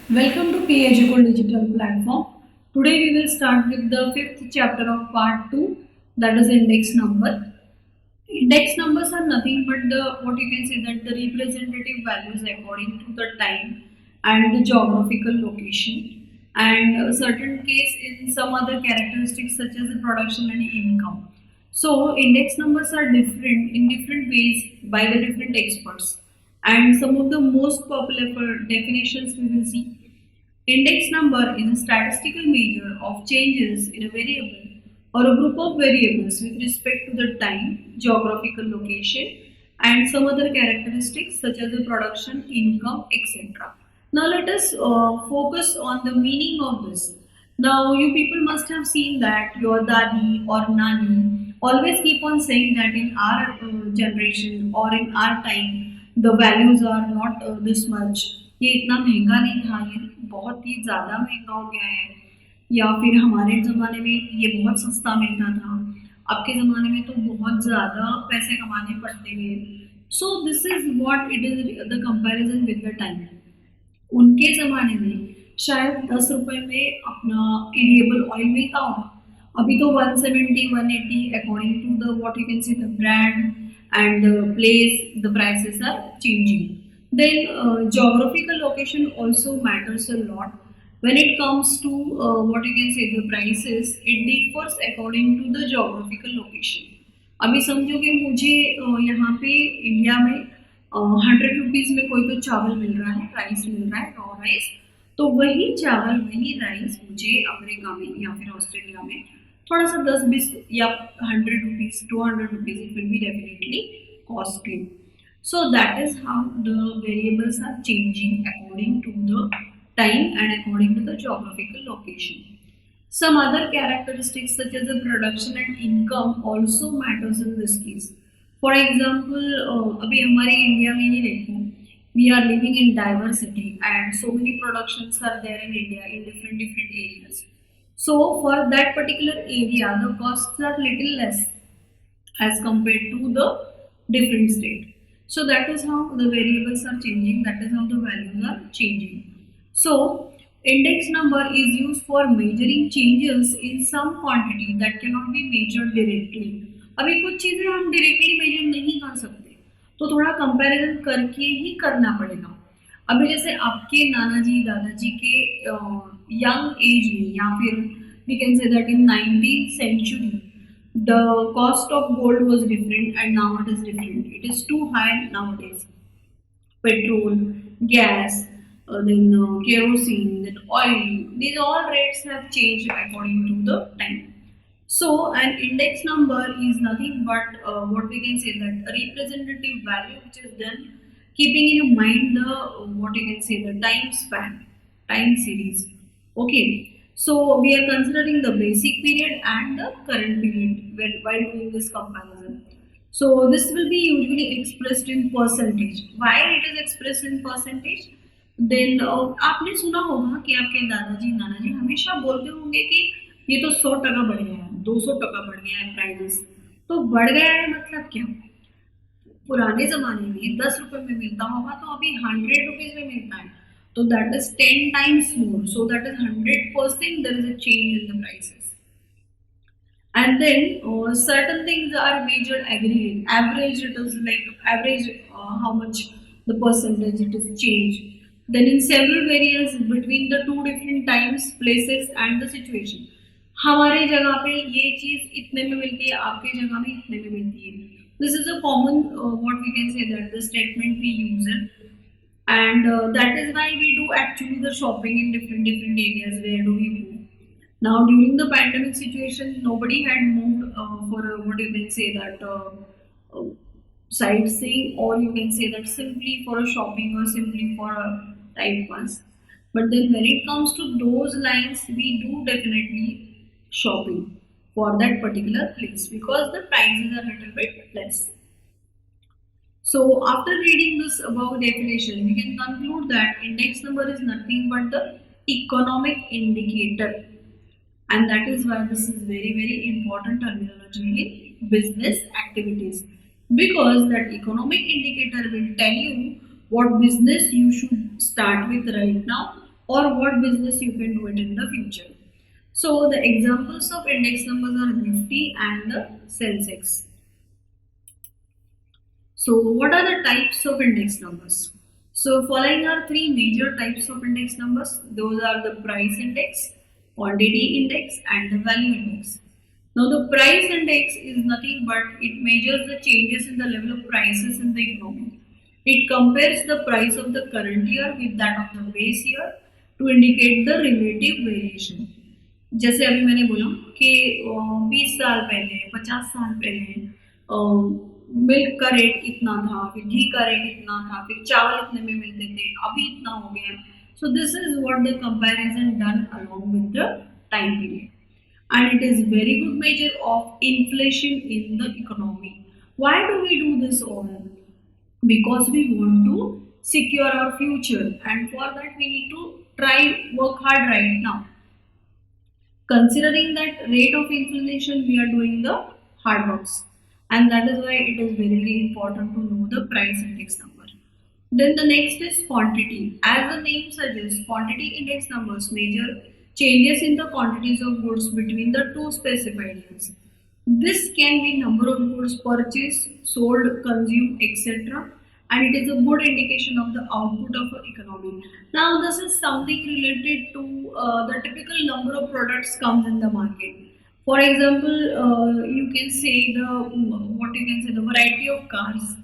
Welcome to P-eduKUL digital platform. Today we will start with the fifth chapter of part 2, that is index number. Index numbers are nothing but the what you can say that the representative values according to the time and the geographical location and a certain case in some other characteristics such as the production and income. So index numbers are different in different ways by the different experts, and some of the most popular definitions we will see. Index number is a statistical measure of changes in a variable or a group of variables with respect to the time, geographical location, and some other characteristics such as the production, income, etc. Now let us focus on the meaning of this. Now you people must have seen that your dadi or nani always keep on saying that in our generation or in our time the values are not this much. ये इतना महंगा नहीं था, ये बहुत ही ज़्यादा महंगा हो गया है, या फिर हमारे ज़माने में ये बहुत सस्ता मिलता था, आपके ज़माने में तो बहुत ज़्यादा पैसे कमाने पड़ते हैं. So this is what it is the comparison with the time. उनके ज़माने में शायद 10 रुपए में अपना इडिएबल ऑयल मिलता होगा, अभी तो 170 180 according to the what you can say the brand and the place, the prices are changing. Then geographical location also matters a lot. When it comes to what you can say the prices, it differs according to the geographical location. अभी समझो कि मुझे यहाँ पे India में 100 rupees में कोई तो चावल मिल रहा है, राइस मिल रहा है, रॉ राइस, तो वही चावल वही राइस मुझे अमेरिका में या फिर ऑस्ट्रेलिया में थोड़ा सा 10-20 या 100 rupees 200 rupees it will be definitely costly. So that is how the variables are changing according to the time and according to the geographical location. Some other characteristics such as the production and income also matters in this case. For example, अभी हमारे India में ही देखो, we are living in diversity and so many productions are there in India in different areas. So for that particular area, the costs are little less as compared to the different state. So that is how the variables are changing, that is how the values are changing. So index number is used for measuring changes in some quantity that cannot be measured directly. अभी कुछ चीज़ें हम directly measure नहीं कर सकते, तो थोड़ा comparison करके ही करना पड़ेगा. अभी जैसे आपके नाना जी दादाजी के यंग एज में या फिर we can say that in 19th century the cost of gold was different and now it is different. It is too high nowadays. Petrol, gas, then kerosene, then oil, these all rates have changed according to the time. So an index number is nothing but what we can say that a representative value which is done keeping in mind the what you can say the time span, time series. Okay. So we are considering the basic period and the current period while doing this comparison. So this will be usually expressed in percentage. Why it is expressed in percentage? Then आपने सुना होगा कि आपके दादाजी नानाजी हमेशा बोलते होंगे कि ये तो 100% बढ़ गया है, 200% बढ़ गया है प्राइजेस. तो बढ़ गया है मतलब क्या? पुराने ज़माने में 10 रुपये में मिलता होगा तो अभी 100 रुपीज़ में मिलता है. So that is 10 times more. So that is 100% there is a change in the prices. And then certain things are measured aggregate. Average it is like average how much the percentage it is changed. Then in several variants between the two different times, places and the situation. हमारे जगह पे ये चीज़ इतने में मिलती है, आपके जगह में इतने में मिलती है. This is a common what we can say that the statement we use it. And that is why we do actually the shopping in different areas. Where do we move? Now during the pandemic situation, nobody had moved for what you can say that sightseeing, or you can say that simply for a shopping or simply for a time pass. But then when it comes to those lines, we do definitely shopping for that particular place because the prices are a little bit less. So after reading this above definition, we can conclude that index number is nothing but the economic indicator, and that is why this is very important terminology in business activities, because that economic indicator will tell you what business you should start with right now or what business you can do it in the future. So the examples of index numbers are Nifty and the Sensex. So what are the types of index numbers? So following are three major types of index numbers. Those are the price index, quantity index and the value index. Now the price index is nothing but it measures the changes in the level of prices in the economy. It compares the price of the current year with that of the base year to indicate the relative variation. जैसे अभी मैंने बोला कि 20 साल पहले 50 साल पहले milk का रेट इतना था, फिर घी का रेट इतना था, फिर चावल इतने में मिलते थे, अभी इतना हो गया. So this is what the comparison done along with the time period, and it is very good measure of inflation in the economy. Why do we do this all? Because we want to secure our future, and for that we need to try work hard right now. Considering that rate of inflation, we are doing the hard works, and that is why it is very, very important to know the price index number. Then the next is quantity. As the name suggests, quantity index numbers measure changes in the quantities of goods between the two specified years. This can be number of goods purchased, sold, consumed, etc. And it is a good indication of the output of an economy. Now this is something related to the typical number of products comes in the market. For example, you can say the variety of cars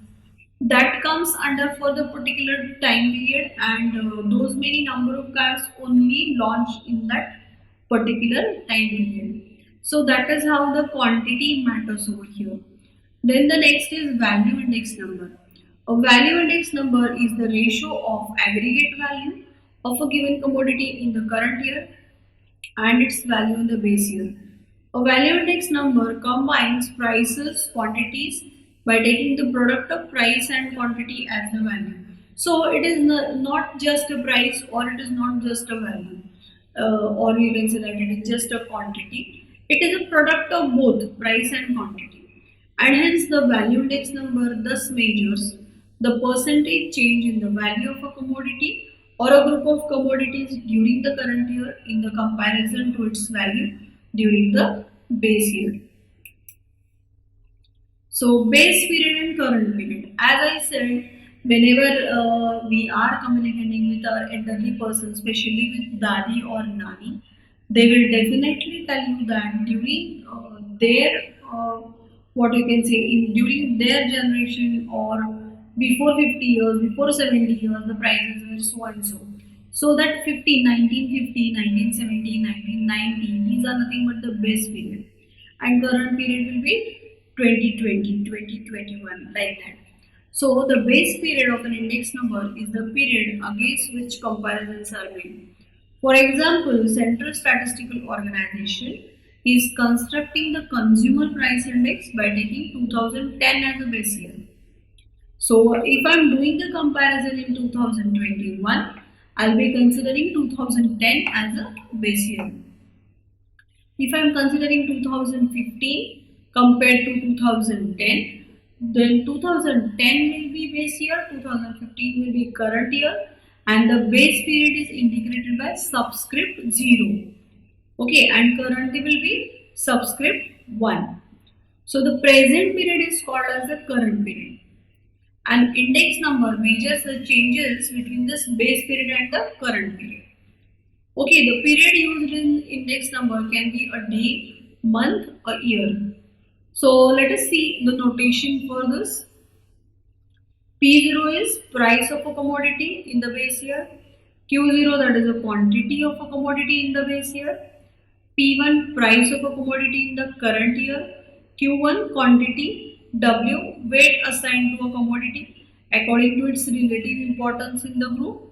that comes under for the particular time period, and those many number of cars only launched in that particular time period. So that is how the quantity matters over here. Then the next is value index number. A value index number is the ratio of aggregate value of a given commodity in the current year and its value in the base year. A value index number combines prices, quantities by taking the product of price and quantity as the value. So it is not just a price, or it is not just a value, or you can say that it is just a quantity. It is a product of both price and quantity, and hence the value index number thus measures the percentage change in the value of a commodity or a group of commodities during the current year in the comparison to its value during the base year. So base period and current period. As I said, whenever we are communicating with our elderly person, especially with Dadi or Nani, they will definitely tell you that during their what you can say during their generation, or before 50 years, before 70 years, the prices were so and so. So that 1950, 1970, 1990, these are nothing but the base period, and current period will be 2020, 2021, like that. So the base period of an index number is the period against which comparisons are made. For example, Central Statistical Organization is constructing the consumer price index by taking 2010 as a base year. So if I am doing the comparison in 2021, I will be considering 2010 as a base year. If I am considering 2015 compared to 2010, then 2010 will be base year, 2015 will be current year, and the base period is indicated by subscript 0. Okay, and current will be subscript 1. So the present period is called as the current period. An index number measures the changes between this base period and the current period. Okay, the period used in index number can be a day, month, or year. So let us see the notation for this. P0 is price of a commodity in the base year. Q0, that is a quantity of a commodity in the base year. P1, price of a commodity in the current year. Q1, quantity. W, weight assigned to a commodity according to its relative importance in the group.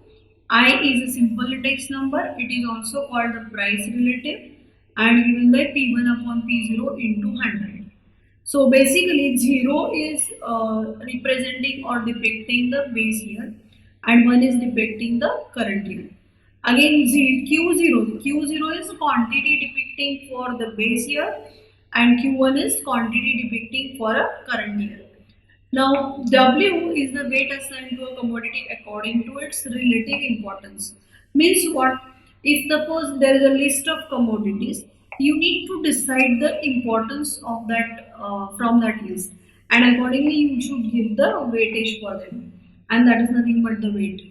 I is a simple index number. It is also called the price relative and given by P1 upon P0 into 100. So basically 0 is representing or depicting the base year and 1 is depicting the current year. Again Q0 is quantity depicting for the base year and Q1 is quantity depicting for a current year. Now W is the weight assigned to a commodity according to its relative importance. Means what? If suppose there is a list of commodities, you need to decide the importance of that from that list, and accordingly you should give the weightage for them, and that is nothing but the weight.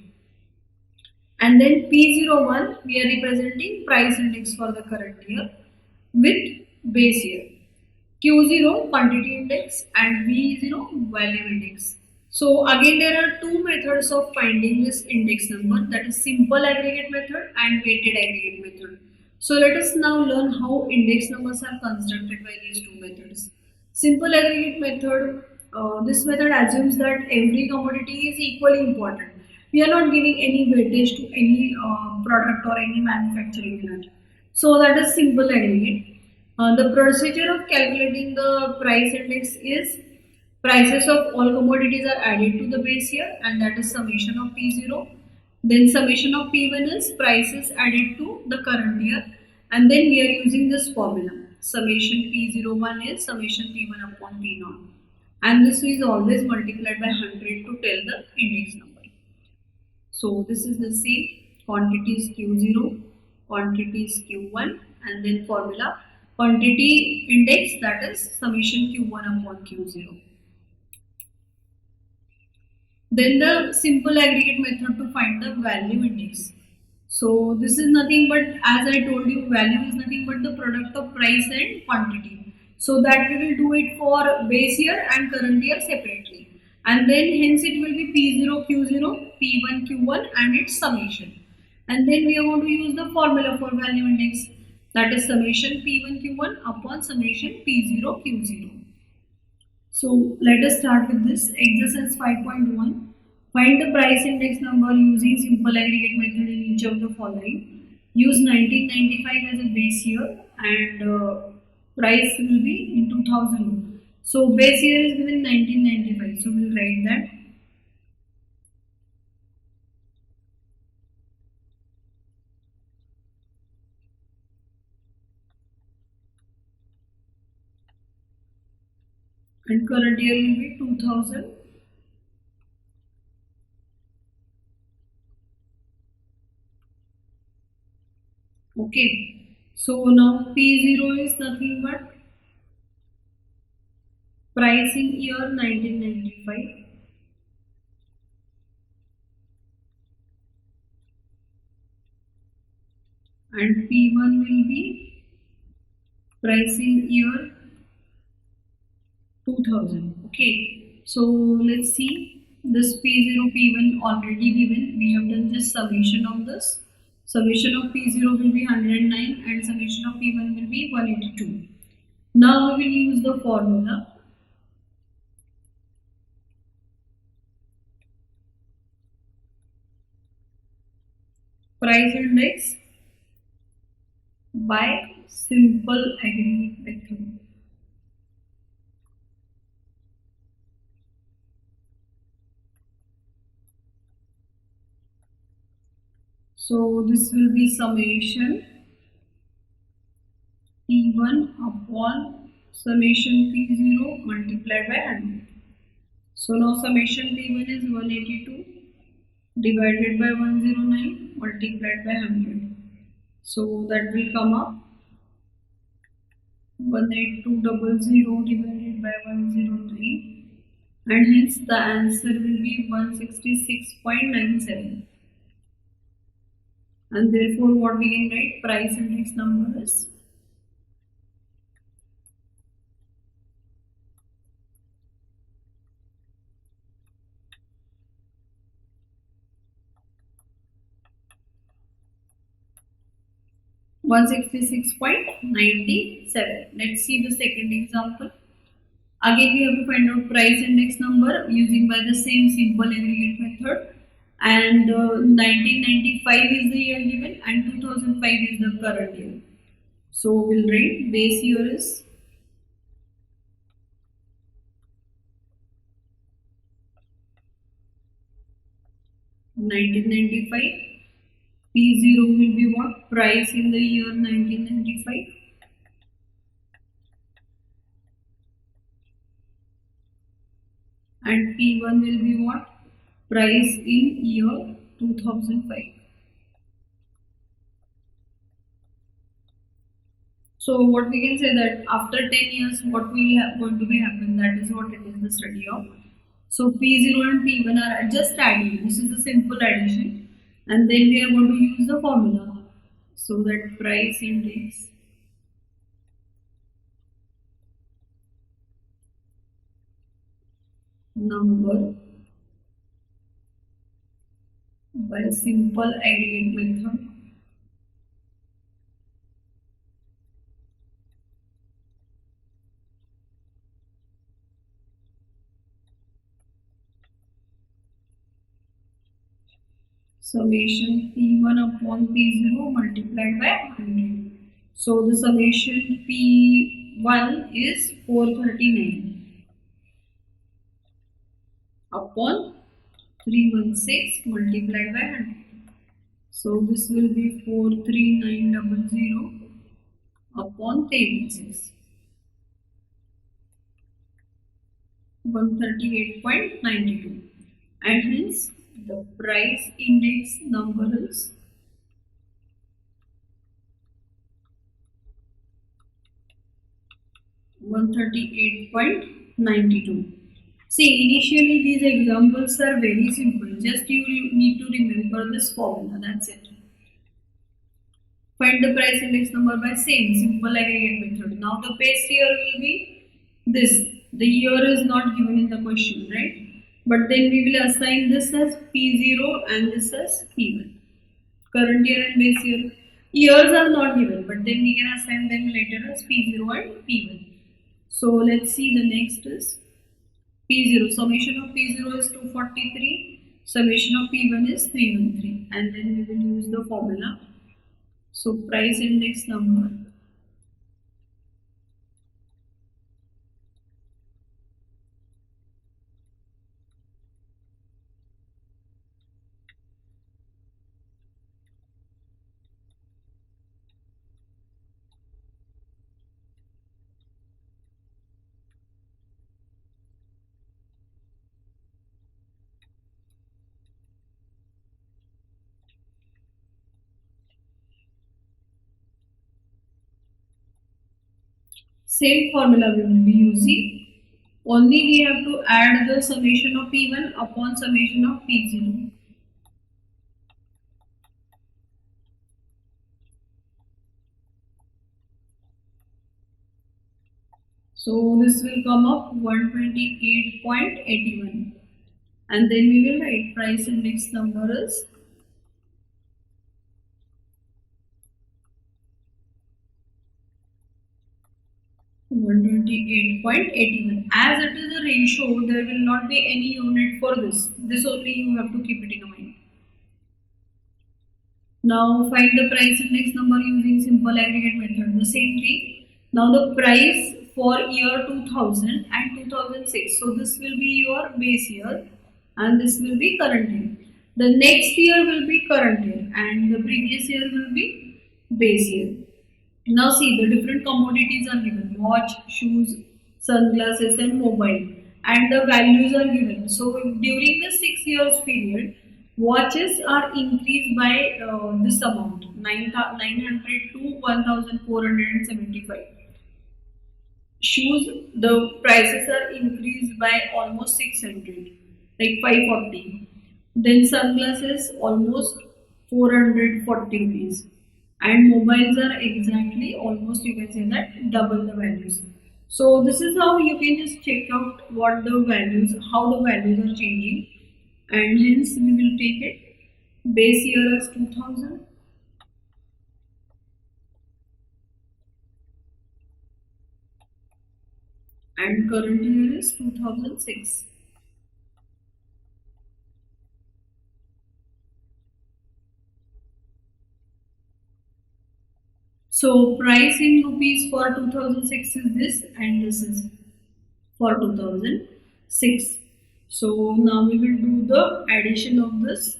And then P01, we are representing price index for the current year with base year. Q0 quantity index and V0 value index. So again there are two methods of finding this index number, that is simple aggregate method and weighted aggregate method. So let us now learn how index numbers are constructed by these two methods. Simple aggregate method, this method assumes that every commodity is equally important. We are not giving any weightage to any product or any manufacturing unit. So that is simple aggregate. The procedure of calculating the price index is prices of all commodities are added to the base year, and that is summation of P0. Then summation of P1 is prices added to the current year, and then we are using this formula. Summation P01 is summation P1 upon P0, and this is always multiplied by 100 to tell the index number. So this is the same, quantities Q0, quantities Q1, and then formula quantity index, that is summation Q1 upon Q0. Then the simple aggregate method to find the value index. So this is nothing but, as I told you, value is nothing but the product of price and quantity. So that we will do it for base year and current year separately. And then hence it will be P0 Q0, P1 Q1 and its summation. And then we are going to use the formula for value index, that is summation P1 Q1 upon summation P0 Q0. So let us start with this exercise 5.1. Find the price index number using simple aggregate method in each of the following. Use 1995 as a base year, and price will be in 2000. So base year is given 1995. So we'll write that. And current year will be 2000. Okay, so now P0 is nothing but price in year 1995, and P1 will be price in year 2000. Okay, so let's see, this P0 P1 already given, we have done just summation of this. Summation of P0 will be 109 and summation of P1 will be 182. Now we will use the formula. Price index by simple aggregate method. So this will be summation P1 upon summation P0 multiplied by 100. So now summation P1 is 182 divided by 109 multiplied by 100. So that will come up 18200 divided by 109, and hence the answer will be 166.97. And therefore what we can write, price index number is 166.97. Let's see the second example. Again we have to find out price index number using by the same simple aggregate method, and 1995 is the year given and 2005 is the current year. So we'll write base year is 1995. P0 will be what? Price in the year 1995. And P1 will be what? Price in year 2005. So what we can say that after 10 years, what will going to be happen? That is what it is the study of. So P0 and P1 are just adding. This is a simple addition, and then we are going to use the formula. So that price index number by simple aggregate method summation P1 upon P0 multiplied by 100. So the summation P1 is 439 upon 316 multiplied by 100. So this will be 43900 upon 316. 138.92, and hence the price index number is 138.92. See, initially these examples are very simple. Just you need to remember this formula. That's it. Find the price index number by same simple aggregate method. Now the base year will be this. The year is not given in the question, right? But then we will assign this as P0 and this as P1. Current year and base year. Years are not given, but then we can assign them later as P0 and P1. So let's see, the next is P0. Summation of P0 is 243. Summation of P1 is 313. And then we will use the formula. So price index number same formula we will be using. Only we have to add the summation of P1 upon summation of P0. So this will come up 128.81, and then we will write price index number is 128.81. As it is a ratio, there will not be any unit for this. This only you have to keep it in mind. Now find the price index number using simple aggregate method. The same thing. Now the price for year 2000 and 2006. So this will be your base year and this will be current year. The next year will be current year and the previous year will be base year. Now see, the different commodities are given: watch, shoes, sunglasses and mobile, and the values are given. So during the 6 years period, watches are increased by this amount, 900 to 1475. Shoes, the prices are increased by almost 600, like 540. Then sunglasses almost 440 rupees, and mobiles are exactly almost, you can say that, double the values. So this is how you can just check out what the values, how the values are changing, and hence we will take it base year as 2000 and current year is 2006. So price in rupees for 2006 is this, and this is for 2006. So now we will do the addition of this.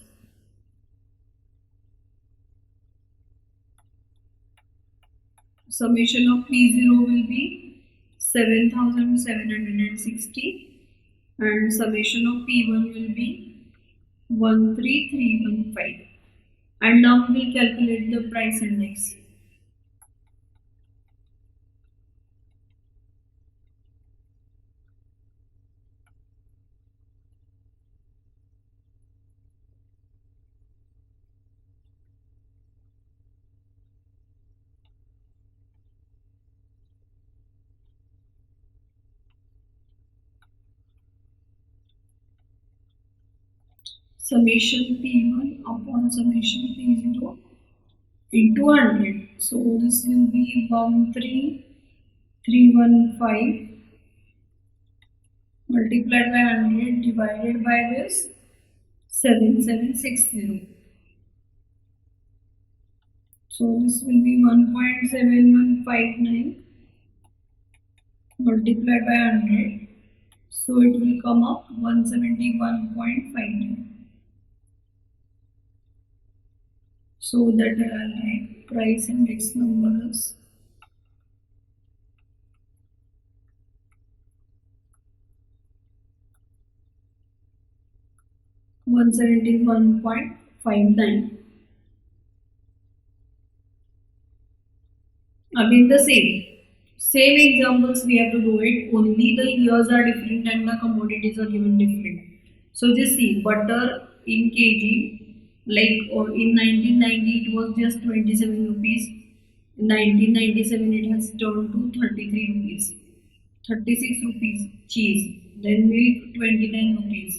Summation of P0 will be 7760 and summation of P1 will be 13315. And now we will calculate the price index. summation P1 upon summation P0 into 100. So this will be 13315 multiplied by 100 divided by this 7760. So this will be 1.7159 multiplied by 100. So it will come up 171.59. So that I'll write price index number is 171.59. Again the same examples we have to do it, only the years are different and the commodities are given different. So just see, butter in kg, like in 1990 it was just 27 rupees. In 1997 it has turned to 33 rupees, 36 rupees cheese, then milk 29 rupees.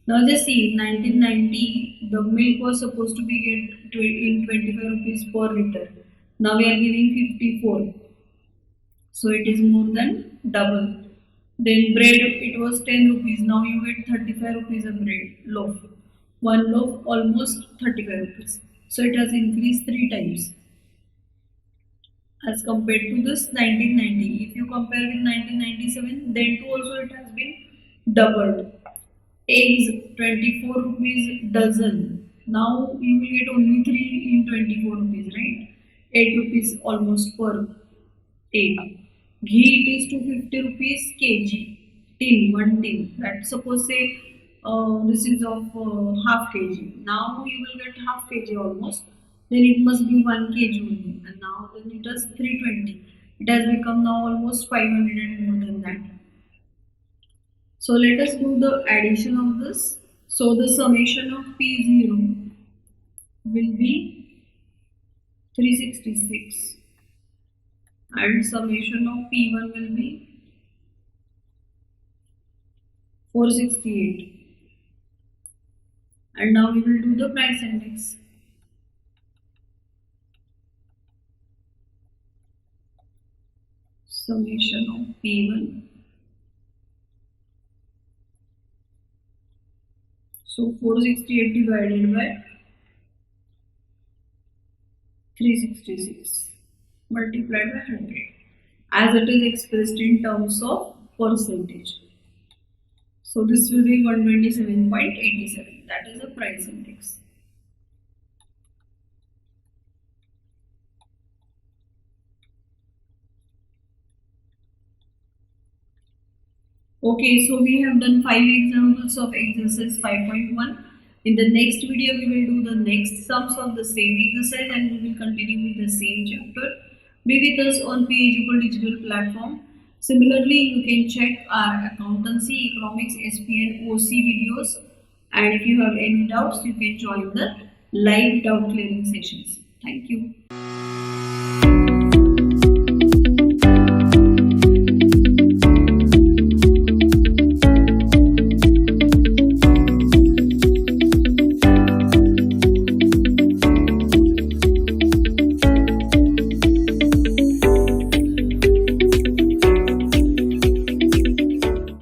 Now just see, in 1990 the milk was supposed to be get in 25 rupees per liter. Now we are giving 54. So it is more than double. Then bread, it was 10 rupees. Now you get 35 rupees a bread loaf. One loaf almost 35 rupees. So it has increased 3 times as compared to this 1990. If you compare with 1997, then too also it has been doubled. Eggs 24 rupees dozen. Now you will get only 3 in 24 rupees, right? 8 rupees almost per egg. Ghee, it is 250 rupees kg, tin, 1 tin. That suppose say this is of half kg. Now you will get half kg almost. Then it must be 1 kg only. And now then it is 320. It has become now almost 500 and more than that. So let us do the addition of this. So the summation of P0 will be 366. And summation of P1 will be 468. And now we will do the price index. Summation of P1. So 468 divided by 366 multiplied by 100, as it is expressed in terms of percentage. So this will be 127.87. That is the price index. Okay, so we have done 5 examples of exercise 5.1. In the next video, we will do the next sums of the same exercise and we will continue with the same chapter. Be with us on P-eduKUL digital platform. Similarly, you can check our accountancy, economics, SP and OC videos. And if you have any doubts, you can join the live doubt clearing sessions. Thank you.